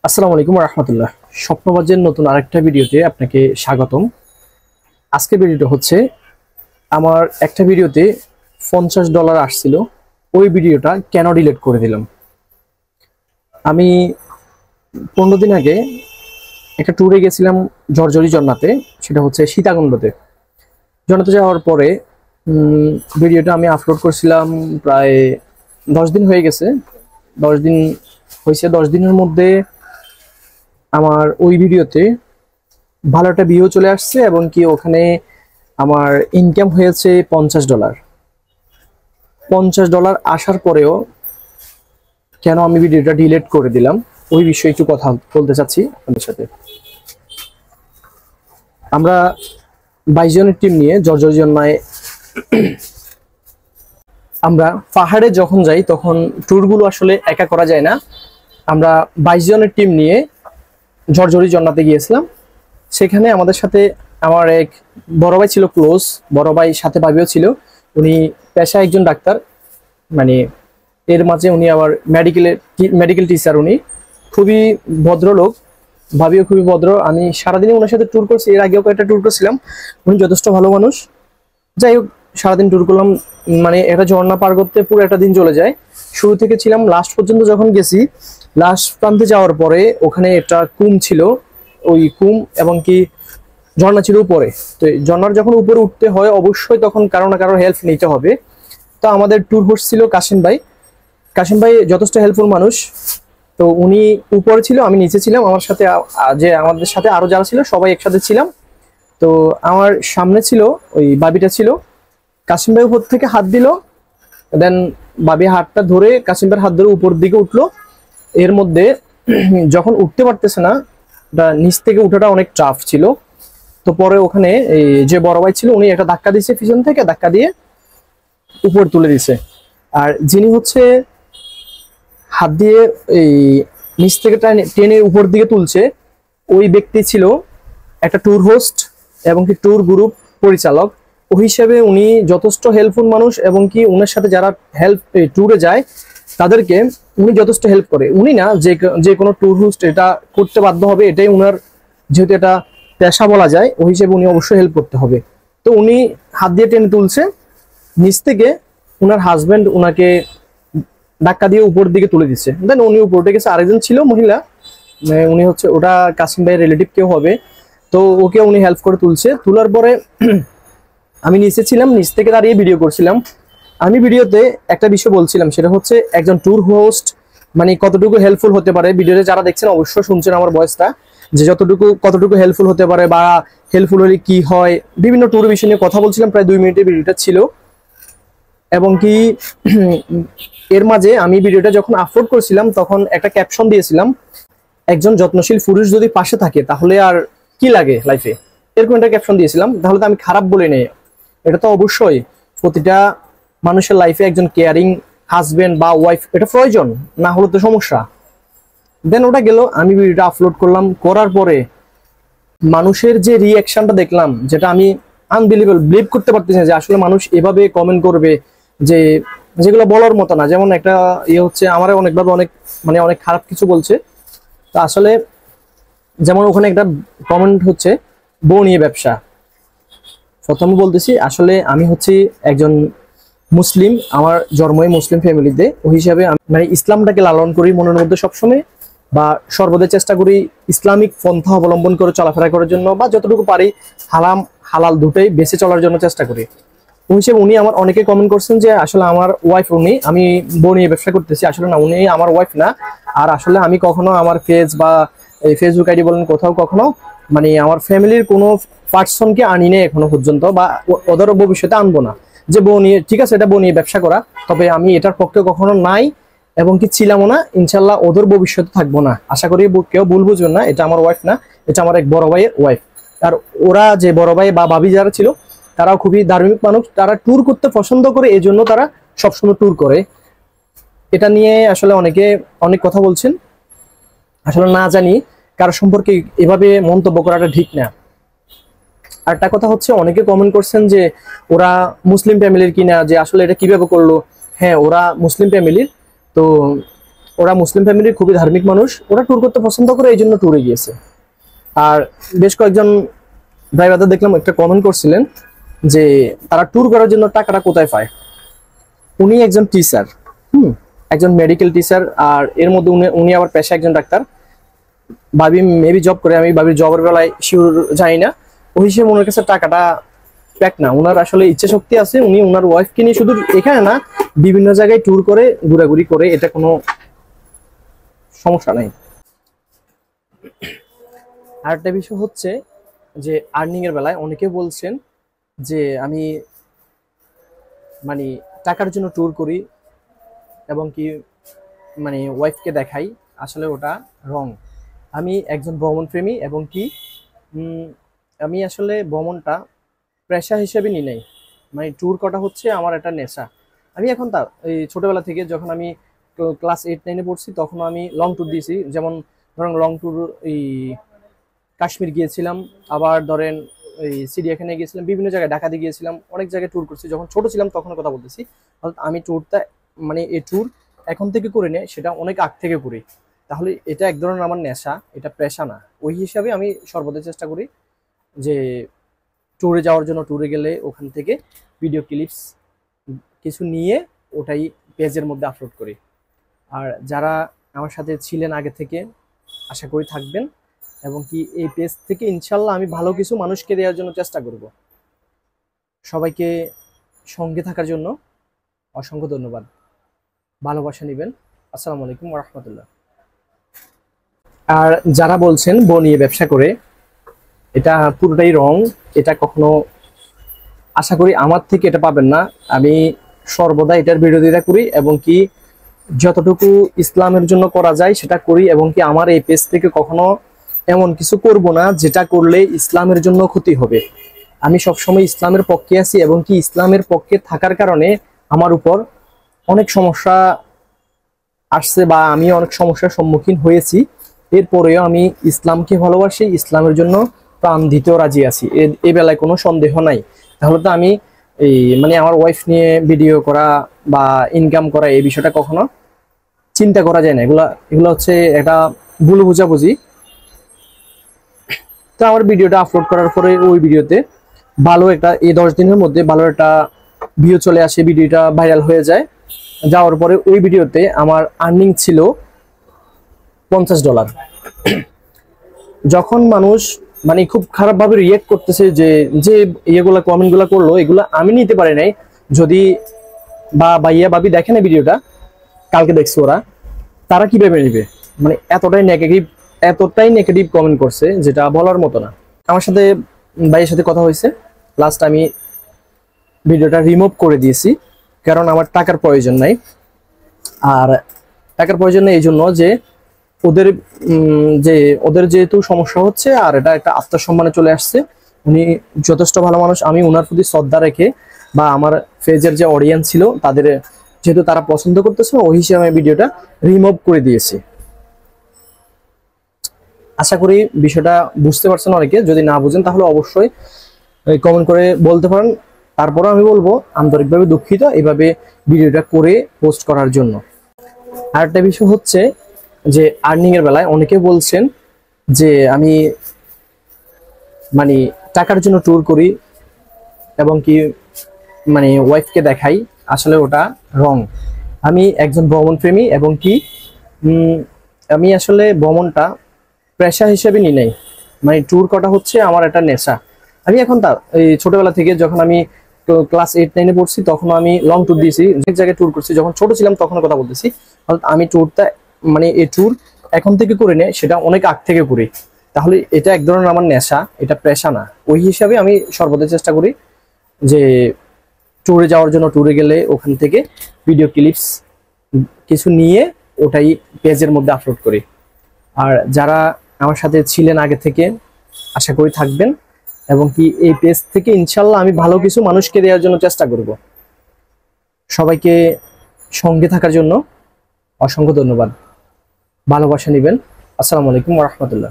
আসসালামু আলাইকুম রাহমাতুল্লাহ। স্বপ্নবাজের নতুন আরেকটা ভিডিওতে আপনাকে স্বাগতম। আজকে ভিডিওটা হচ্ছে আমার একটা ভিডিওতে $50 আসছিল, ওই ভিডিওটা কেন ডিলিট করে দিলাম। আমি 15 দিন আগে একটা ট্যুরে গেছিলাম ঝরঝরি ঝর্ণাতে, সেটা হচ্ছে সীতাকুণ্ডতে। ঝর্ণাতে যাওয়ার পরে ভিডিওটা আমি আপলোড করছিলাম প্রায় 10 দিন হয়ে গেছে। 10 দিন হয়েছে। 10 দিনের মধ্যে আমার ওই ভিডিওতে ভালো একটা ভিউ চলে আসছে এবং কি ওখানে আমার ইনকাম হয়েছে $50। $50 আসার পরেও কেন আমি ভিডিওটা ডিলিট করে দিলাম, ওই বিষয়ে একটু কথা বলতে চাচ্ছি আপনাদের সাথে। আমরা 22 জনের টিম নিয়ে ঝরঝরি ঝর্ণায় আমরা পাহাড়ে যখন যাই তখন ট্যুরগুলো আসলে একা করা যায় না। আমরা 22 জনের টিম নিয়ে ঝরঝরি ঝর্ণাতে গিয়েছিলাম। সেখানে আমাদের সাথে আমার এক বড় ভাই ছিল, ক্লোজ বড় ভাই, সাথে ভাবিও ছিল। উনি পেশায় একজন ডাক্তার, মানে এর মাঝে উনি আবার মেডিকেল টিচার। উনি খুবই ভদ্রলোক, ভাবিও খুবই ভদ্র। আমি সারাদিনই ওনার সাথে ট্যুর করছি, এর আগেও কয়েকটা ট্যুর করছিলাম। উনি যথেষ্ট ভালো মানুষ। যাই হোক, সারাদিন ট্যুর করলাম, মানে একটা ঝর্ণা পার করতে পুরো একটা দিন চলে যায়। শুরু থেকে ছিলাম, লাস্ট পর্যন্ত যখন গেছি, লাস্ট প্রান্তে যাওয়ার পরে ওখানে একটা কুম ছিল, ওই কুম এবং কি ঝর্ণা ছিল উপরে। তো ঝর্ণার যখন উপরে উঠতে হয় অবশ্যই তখন কারো না কারো হেল্প নিতে হবে। তো আমাদের ট্যুর হোস্ট ছিল কাশিম ভাই। কাশিম ভাই যথেষ্ট হেল্পফুল মানুষ। তো উনি উপরে ছিল, আমি নিচে ছিলাম। আমার সাথে যে আমাদের সাথে আরো যারা ছিল সবাই একসাথে ছিলাম। তো আমার সামনে ছিল ওই বাবিটা ছিল। কাশিম ভাই উপর থেকে হাত দিল, দেন বাবি হাতটা ধরে কাশিম ভাইয়ের হাত ধরে উপর দিকে উঠলো। এর মধ্যে যখন উঠতে পারতেছে না, নিচ থেকে উঠাটা অনেক টাফ ছিল। তো পরে ওখানে এই যে বড় ভাই ছিল, উনি একটা ধাক্কা দিয়েছে, পিছন থেকে ধাক্কা দিয়ে উপর তুলে দিছে। আর যিনি হচ্ছে হাত দিয়ে এই নিচ থেকে টেনে উপর দিকে তুলছে, ওই ব্যক্তি ছিল একটা ট্যুর হোস্ট এবং কি ট্যুর গ্রুপ পরিচালক। ওই হিসেবে উনি যথেষ্ট হেল্পফুল মানুষ এবং কি উনার সাথে যারা ট্যুরে যায় তাদেরকে উনি যথেষ্ট হেল্প করে। উনি না, যে কোনো ট্যুর হোস্ট এটা করতে বাধ্য হবে, এটাই উনার যেহেতু এটা পেশা বলা যায়, ওই হিসেবে উনি অবশ্যই হেল্প করতে হবে। তো উনি হাত দিয়ে টেনে তুলছে, নিচ থেকে উনার হাজবেন্ড উনাকে ধাক্কা দিয়ে উপর দিকে তুলে দিচ্ছে। দেন উনি উপর উঠে গেছে। আরেকজন ছিল মহিলা, উনি হচ্ছে ওটা কাসিম ভাইয়ের রিলেটিভ কেউ হবে। তো ওকে উনি হেল্প করে তুলছে। তোলার পরে আমি নিচে ছিলাম, নিচ থেকে দাঁড়িয়ে ভিডিও করছিলাম। আমি ভিডিওতে একটা বিষয় বলছিলাম, সেটা হচ্ছে একজন ট্যুর হোস্ট মানে কতটুকু হেল্পফুল হতে পারে। ভিডিওতে যারা দেখছেন অবশ্যই শুনছেন আমার ভয়েসটা, যে কতটুকু হেল্পফুল হতে পারে বা হেল্পফুল হলে কি হয়, বিভিন্ন ট্যুর বিষয় নিয়ে কথা বলছিলাম। প্রায় 2 মিনিটের ভিডিওটা ছিল। এবং কি এর মাঝে আমি ভিডিওটা যখন আপলোড করছিলাম তখন একটা ক্যাপশন দিয়েছিলাম, একজন যত্নশীল পুরুষ যদি পাশে থাকে তাহলে আর কি লাগে লাইফে, এরকম একটা ক্যাপশন দিয়েছিলাম। তাহলে তো আমি খারাপ বলে নেই, এটা তো অবশ্যই প্রতিটা মানুষের লাইফে একজন কেয়ারিং হাজবেন্ড বা ওয়াইফ এটা প্রয়োজন, না হলে তো সমস্যা। দেন ওটা গেল, আমি ভিডিওটা আপলোড করলাম। করার পরে মানুষের যে রিয়াকশনটা দেখলাম, যেটা আমি আনবিলিভেবল, বিলিভ করতে পারতেছি না যে আসলে মানুষ এভাবে কমেন্ট করবে, যে যেগুলো বলার মতো না। যেমন একটা ইয়ে হচ্ছে, আমার অনেকভাবে অনেক খারাপ কিছু বলছে। তো আসলে যেমন ওখানে একটা কমেন্ট হচ্ছে বউ নিয়ে ব্যবসা। প্রথমে বলতেছি, আসলে আমি হচ্ছি একজন মুসলিম, আমার জন্মই মুসলিম ফ্যামিলিতে। ওই হিসাবে আমি মানে ইসলামটাকে লালন করি মনের মধ্যে সবসময়, বা সর্বদা চেষ্টা করি ইসলামিক পন্থা অবলম্বন করে চলাফেরা করার জন্য, বা যতটুকু পারি হালাল দুটোই বেঁচে চলার জন্য চেষ্টা করি। ওই হিসেবে উনি আমার অনেকে কমেন্ট করছেন যে আসলে আমার ওয়াইফ উনি, আমি বউ নিয়ে ব্যবসা করতেছি। আসলে না, উনি আমার ওয়াইফ না। আর আসলে আমি কখনো আমার পেজ বা এই ফেসবুক আইডি বলেন কোথাও কখনো মানে আমার ফ্যামিলির কোনো পার্সনকে আনি নেই এখনো পর্যন্ত, বা ওদের ভবিষ্যতে আনবো না। যে বউ নিয়ে, ঠিক আছে এটা বউ নিয়ে ব্যবসা করা, তবে আমি এটার পক্ষে কখনো নাই এবং কি ছিলামও না। ইনশাল্লাহ ওদের ভবিষ্যতে থাকবো না। আশা করি কেউ ভুল বুঝবেন না, এটা আমার ওয়াইফ না, এটা আমার এক বড় ভাইয়ের ওয়াইফ। আর ওরা যে বড় ভাই বা ভাবি যারা ছিল তারাও খুবই ধার্মিক মানুষ, তারা ট্যুর করতে পছন্দ করে, এই জন্য তারা সবসময় ট্যুর করে। এটা নিয়ে আসলে অনেকে অনেক কথা বলছেন, আসলে না জানি কারো সম্পর্কে এভাবে মন্তব্য করাটা ঠিক না। আর একটা কথা হচ্ছে, অনেকে কমেন্ট করছেন যে ওরা মুসলিম ফ্যামিলির কিনা, যে আসলে এটা কিভাবে করলো। হ্যাঁ, ওরা মুসলিম ফ্যামিলির। তো ওরা মুসলিম ফ্যামিলির খুবই ধার্মিক মানুষ, ওরা ট্যুর করতে পছন্দ করে, এই জন্য ট্যুরে গিয়েছে। আর বেশ কয়েকজন ভাই বাদা দেখলাম একটা কমেন্ট করছিলেন যে তারা ট্যুর করার জন্য টাকাটা কোথায় পায়। উনি একজন টিচার, একজন মেডিকেল টিচার, আর এর মধ্যে উনি আবার পেশা একজন ডাক্তার। ভাবি মেবি জব করে, আমি ভাবির জবের বেলায় শিওর জানি না। ওই হিসেবে ওনার কাছে টাকাটা প্যাক না, ওনার আসলে ইচ্ছা শক্তি আছে। উনি ওনার ওয়াইফকে নিয়ে শুধু এখানে না, বিভিন্ন জায়গায় ট্যুর করে, ঘোরাঘুরি করে, এটা কোনো সমস্যা নাই। আর একটা বিষয় হচ্ছে যে আর্নিং এর বেলায় অনেকে বলছেন যে আমি মানে টাকার জন্য ট্যুর করি এবং কি মানে ওয়াইফকে দেখাই, আসলে ওটা রং। আমি একজন ভ্রমণ প্রেমী এবং কি আমি আসলে ভ্রমণটা পেশা হিসেবে নিই নাই, মানে ট্যুর করা হচ্ছে আমার একটা নেশা। আমি এখন তা এই ছোটবেলা থেকে যখন আমি ক্লাস 8-9-এ পড়ছি তখন আমি লং ট্যুর দিয়েছি। যেমন ধরেন লং ট্যুর এই কাশ্মীর গিয়েছিলাম, আবার ধরেন এই চিড়িয়াখানায় গিয়েছিলাম, বিভিন্ন জায়গায় ঢাকাতে গিয়েছিলাম, অনেক জায়গায় ট্যুর করছি। যখন ছোট ছিলাম তখন কথা বলতেছি, অর্থাৎ আমি ট্যুরটা মানে এই ট্যুর এখন থেকে করে নেই, সেটা অনেক আগ থেকে করি। তাহলে এটা এক ধরনের আমার নেশা, এটা পেশা না। ওই হিসাবে আমি সর্বদা চেষ্টা করি যে ট্যুরে যাওয়ার জন্য, ট্যুরে গেলে ওখান থেকে ভিডিও ক্লিপস কিছু নিয়ে ওটাই পেজের মধ্যে আপলোড করি। আর যারা আমার সাথে ছিলেন আগে থেকে, আশা করি থাকবেন, এবং কি এই পেজ থেকে ইনশাল্লাহ আমি ভালো কিছু মানুষকে দেওয়ার জন্য চেষ্টা করব। সবাইকে সঙ্গে থাকার জন্য অসংখ্য ধন্যবাদ, ভালোবাসা নেবেন। আসসালামু আলাইকুম ওয়া রাহমাতুল্লাহ। আর যারা বলছেন বউ নিয়ে ব্যবসা করে, এটা পুরোটাই রং। এটা কখনো আশা করি আমার থেকে এটা পাবেন না। আমি সর্বদা এটার বিরোধিতা করি এবং কি যতটুকু ইসলামের জন্য করা যায় সেটা করি, এবং কি আমার এই পেজ থেকে কখনো এমন কিছু করব না যেটা করলে ইসলামের জন্য ক্ষতি হবে। আমি সবসময় ইসলামের পক্ষে আছি, এবং কি ইসলামের পক্ষে থাকার কারণে আমার উপর অনেক সমস্যা আসছে বা আমি অনেক সমস্যার সম্মুখীন হয়েছি। এরপরেও আমি ইসলামকে ভালোবাসি, ইসলামের জন্য প্রাণ দিতেও রাজি আছি, এ বেলায় কোনো সন্দেহ নাই। তাহলে তো আমি এই মানে আমার ওয়াইফ নিয়ে ভিডিও করা বা ইনকাম করা এই বিষয়টা কখনো চিন্তা করা যায় না। এগুলো হচ্ছে একটা ভুল বোঝাবুঝি। তো আমার ভিডিওটা আপলোড করার পরে ওই ভিডিওতে ভালো একটা, এই 10 দিনের মধ্যে ভালো একটা ভিউ চলে আসে, ভিডিওটা ভাইরাল হয়ে যায়। যাওয়ার পরে ওই ভিডিওতে আমার আর্নিং ছিল $50। যখন মানুষ মানে খুব খারাপভাবে রিয়েক্ট করতেছে, যে যে ইয়েগুলা কমেন্টগুলো করলো, এগুলো আমি নিতে পারি নাই। যদি বা ভাইয়া ভাবি দেখে না ভিডিওটা, কালকে দেখছে ওরা, তারা কিভাবে নেবে? মানে এতটাই নেগেটিভ কমেন্ট করছে যেটা বলার মতো না। আমার সাথে ভাইয়ের সাথে কথা হয়েছে, লাস্ট আমি ভিডিওটা রিমুভ করে দিয়েছি, কারণ আমার টাকার প্রয়োজন নাই। আর টাকার প্রয়োজন নেই এই জন্য যে ওদের যেহেতু সমস্যা হচ্ছে, আর এটা একটা আত্মসম্মানে চলে আসছে। উনি যথেষ্ট ভালো মানুষ, আমি ওনার প্রতি শ্রদ্ধা রেখে বা আমার পেজের যে অডিয়েন্স ছিল তাদের যেহেতু তারা পছন্দ করতেছে, ওই হিসেবে আমি ভিডিওটা রিমুভ করে দিয়েছি। আশা করি বিষয়টা বুঝতে পারছেন অনেকে। যদি না বুঝেন তাহলে অবশ্যই কমেন্ট করে বলতে পারেন। তারপরে আমি বলবো আন্তরিকভাবে দুঃখিত এইভাবে ভিডিওটা করে পোস্ট করার জন্য। আর একটা বিষয় হচ্ছে যে আর্নিং এর বেলায় অনেকে বলছেন যে আমি মানে টাকার জন্য ট্যুর করি এবং কি মানে ওয়াইফকে দেখাই, আসলে ওটা রং। আমি একজন ভ্রমণ প্রেমী এবং কি আমি আসলে ভ্রমণটা পেশা হিসেবে নিই নাই, মানে ট্যুর করা হচ্ছে আমার একটা নেশা। আমি এখন তা এই ছোটবেলা থেকে যখন আমি ক্লাস 8-9-এ পড়ছি তখন আমি লং ট্যুর দিয়েছি, অনেক জায়গায় ট্যুর করছি। যখন ছোট ছিলাম তখন কথা বলতেছি, অর্থাৎ আমি ট্যুরটা মানে এই ট্যুর এখন থেকে করে নেই, সেটা অনেক আগ থেকে করি। তাহলে এটা এক ধরনের আমার নেশা, এটা পেশা না। ওই হিসাবে আমি সর্বদা চেষ্টা করি যে ট্যুরে যাওয়ার জন্য, ট্যুরে গেলে ওখান থেকে ভিডিও ক্লিপস কিছু নিয়ে ওটাই পেজের মধ্যে আপলোড করি। আর যারা আমার সাথে ছিলেন আগে থেকে, আশা করি থাকবেন, এবং কি এই পেজ থেকে ইনশাল্লাহ আমি ভালো কিছু মানুষকে দেওয়ার জন্য চেষ্টা করব। সবাইকে সঙ্গে থাকার জন্য অসংখ্য ধন্যবাদ, ভালোবাসা নেবেন। আসসালামু আলাইকুম ওয়া রাহমাতুল্লাহ।